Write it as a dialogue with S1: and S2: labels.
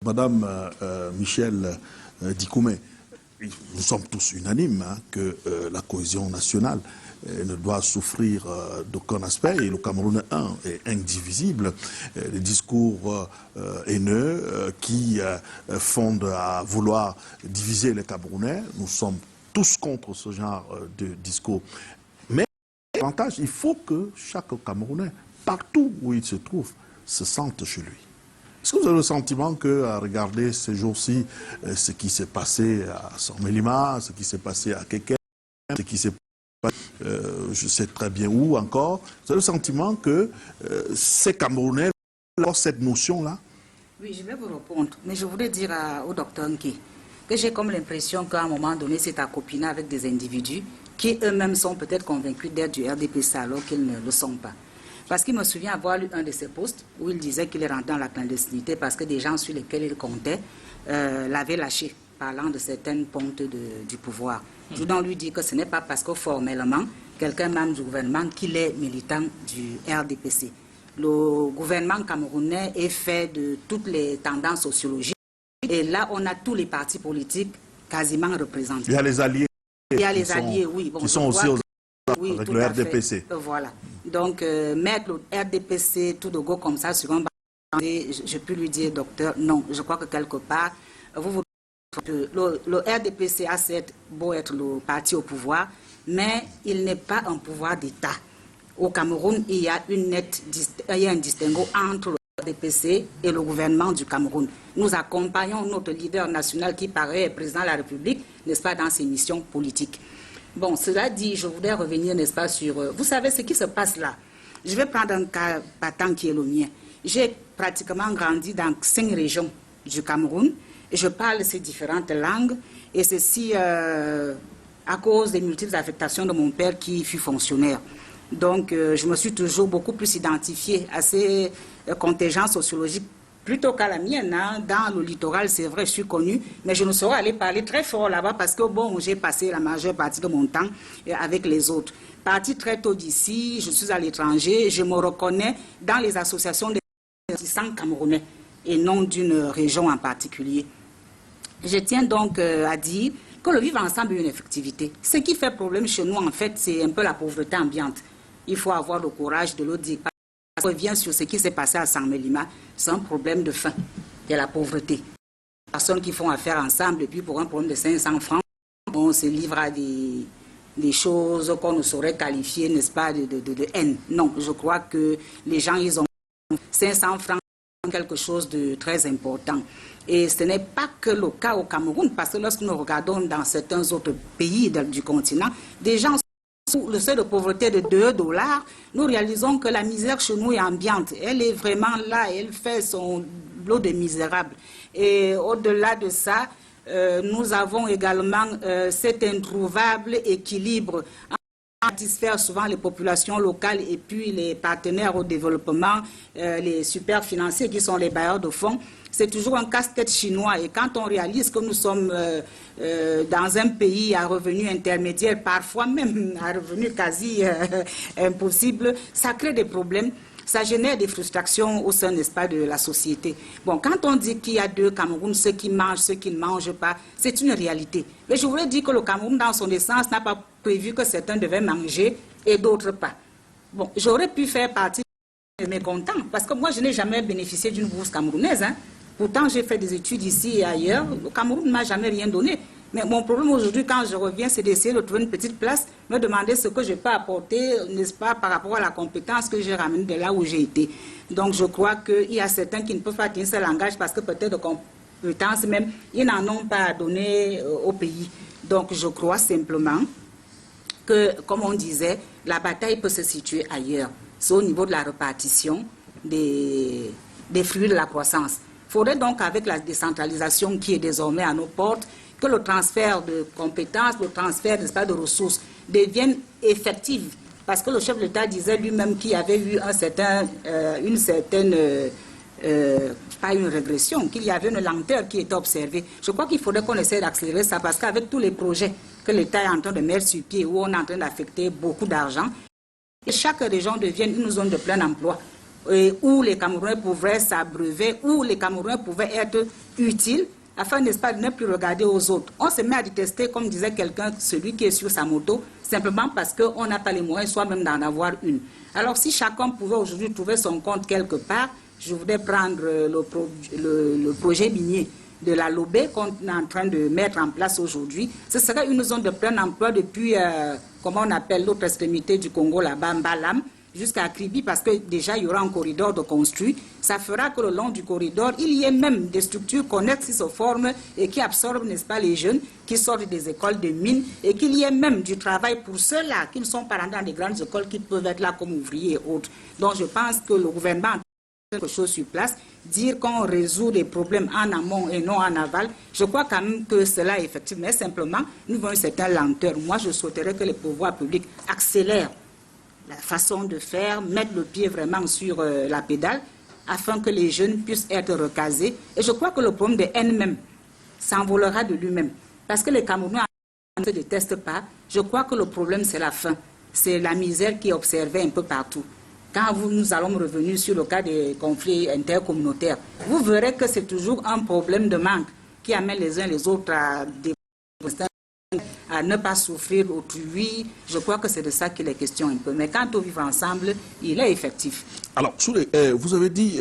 S1: Madame Michel Dikoumé, nous sommes tous unanimes que la cohésion nationale ne doit souffrir d'aucun aspect, et le Cameroun est indivisible. Les discours haineux qui fondent à vouloir diviser les Camerounais, nous sommes tous contre ce genre de discours. Mais l'avantage, il faut que chaque Camerounais, partout où il se trouve, se sente chez lui. Est-ce que vous avez le sentiment qu'à regarder ces jours-ci ce qui s'est passé à Saint-Mélima, ce qui s'est passé à Kéké, ce qui s'est passé, je sais très bien où encore, vous avez le sentiment que ces Camerounais ont cette notion-là?
S2: Oui, je vais vous répondre, mais je voudrais dire au docteur Nké que j'ai comme l'impression qu'à un moment donné, c'est à copiner avec des individus qui eux-mêmes sont peut-être convaincus d'être du RDPC alors qu'ils ne le sont pas. Parce qu'il me souvient avoir lu un de ses posts où il disait qu'il est rentré dans la clandestinité parce que des gens sur lesquels il comptait l'avaient lâché, parlant de certaines pontes du pouvoir. Je dois lui dire que ce n'est pas parce que formellement, quelqu'un même du gouvernement qu'il est militant du RDPC. Le gouvernement camerounais est fait de toutes les tendances sociologiques et là on a tous les partis politiques quasiment représentés.
S1: Il y a les alliés.
S2: Il y a les alliés, oui. Bon,
S1: qui sont aussi
S2: oui,
S1: avec le RDPC.
S2: Voilà. Donc, mettre le RDPC tout de go comme ça sur un banc, je peux lui dire, docteur, non. Je crois que quelque part, le RDPC a certes beau être le parti au pouvoir, mais il n'est pas un pouvoir d'État. Au Cameroun, il y a un distinguo entre le RDPC et le gouvernement du Cameroun. Nous accompagnons notre leader national qui paraît président de la République, n'est-ce pas, dans ses missions politiques. Bon, cela dit, je voudrais revenir, n'est-ce pas, sur... vous savez ce qui se passe là. Je vais prendre un cas patent qui est le mien. J'ai pratiquement grandi dans 5 régions du Cameroun. Et je parle ces différentes langues. Et ceci à cause des multiples affectations de mon père qui fut fonctionnaire. Donc, je me suis toujours beaucoup plus identifiée à ces contingents sociologiques plutôt qu'à la mienne. Hein. Dans le littoral, c'est vrai, je suis connue, mais je ne saurais aller parler très fort là-bas parce que, bon, j'ai passé la majeure partie de mon temps avec les autres. Partie très tôt d'ici, je suis à l'étranger, je me reconnais dans les associations des ressortissants camerounais et non d'une région en particulier. Je tiens donc à dire que le vivre ensemble est une effectivité. Ce qui fait problème chez nous, en fait, c'est un peu la pauvreté ambiante. Il faut avoir le courage de le dire. Je reviens sur ce qui s'est passé à Saint-Mélima, c'est un problème de faim, de la pauvreté. Les personnes qui font affaire ensemble, et puis pour un problème de 500 francs, on se livre à des choses qu'on ne saurait qualifier, n'est-ce pas, de haine. Non, je crois que les gens, ils ont 500 francs, quelque chose de très important. Et ce n'est pas que le cas au Cameroun, parce que lorsque nous regardons dans certains autres pays du continent, des gens sous le seuil de pauvreté de $2, nous réalisons que la misère chez nous est ambiante. Elle est vraiment là, elle fait son lot de misérables. Et au-delà de ça, nous avons également cet introuvable équilibre à satisfaire souvent les populations locales et puis les partenaires au développement, les super financiers qui sont les bailleurs de fonds. C'est toujours un casse-tête chinois et quand on réalise que nous sommes dans un pays à revenu intermédiaire, parfois même à revenu quasi impossible, ça crée des problèmes. Ça génère des frustrations au sein, n'est-ce pas, de la société. Bon, quand on dit qu'il y a 2 Cameroun, ceux qui mangent, ceux qui ne mangent pas, c'est une réalité. Mais je voudrais dire que le Cameroun, dans son essence, n'a pas prévu que certains devaient manger et d'autres pas. Bon, j'aurais pu faire partie de mes mécontents, parce que moi, je n'ai jamais bénéficié d'une bourse camerounaise. Hein. Pourtant, j'ai fait des études ici et ailleurs. Le Cameroun ne m'a jamais rien donné. Mais mon problème aujourd'hui, quand je reviens, c'est d'essayer de trouver une petite place, me demander ce que je peux apporter, n'est-ce pas, par rapport à la compétence que j'ai ramenée de là où j'ai été. Donc, je crois qu'il y a certains qui ne peuvent pas tenir ce langage parce que peut-être de compétences même, ils n'en ont pas à donner au pays. Donc, je crois simplement que, comme on disait, la bataille peut se situer ailleurs. C'est au niveau de la répartition des fruits de la croissance. Il faudrait donc, avec la décentralisation qui est désormais à nos portes, que le transfert de compétences, le transfert de ressources devienne effectif. Parce que le chef de l'État disait lui-même qu'il y avait eu une certaine, pas une régression, qu'il y avait une lenteur qui était observée. Je crois qu'il faudrait qu'on essaie d'accélérer ça parce qu'avec tous les projets que l'État est en train de mettre sur pied, où on est en train d'affecter beaucoup d'argent, et chaque région devienne une zone de plein emploi. où les Camerounais pouvaient s'abreuver, où les Camerounais pouvaient être utiles, afin, n'est-ce pas, de ne plus regarder aux autres. On se met à détester, comme disait quelqu'un, celui qui est sur sa moto, simplement parce qu'on n'a pas les moyens soi-même d'en avoir une. Alors, si chacun pouvait aujourd'hui trouver son compte quelque part, je voudrais prendre le projet minier de la Lobé qu'on est en train de mettre en place aujourd'hui. Ce serait une zone de plein emploi depuis, comment on appelle l'autre extrémité du Congo, là-bas, Mbalam, jusqu'à Kribi, parce que déjà, il y aura un corridor de construit. Ça fera que le long du corridor, il y ait même des structures connexes qui se forment et qui absorbent, n'est-ce pas, les jeunes qui sortent des écoles de mines, et qu'il y ait même du travail pour ceux-là qui ne sont pas dans des grandes écoles, qui peuvent être là comme ouvriers et autres. Donc, je pense que le gouvernement quelque chose sur place, dire qu'on résout des problèmes en amont et non en aval, je crois quand même que cela est effectivement, mais simplement, nous voyons une certaine lenteur. Moi, je souhaiterais que les pouvoirs publics accélèrent la façon de faire, mettre le pied vraiment sur la pédale, afin que les jeunes puissent être recasés. Et je crois que le problème de haine même s'envolera de lui-même. Parce que les Camerounais ne se détestent pas. Je crois que le problème, c'est la faim. C'est la misère qui est observée un peu partout. Quand nous allons revenir sur le cas des conflits intercommunautaires, vous verrez que c'est toujours un problème de manque qui amène les uns les autres à ne pas souffrir autrui. Je crois que c'est de ça qu'il est question un peu. Mais quant au vivre ensemble, il est effectif.
S1: Alors, vous avez dit...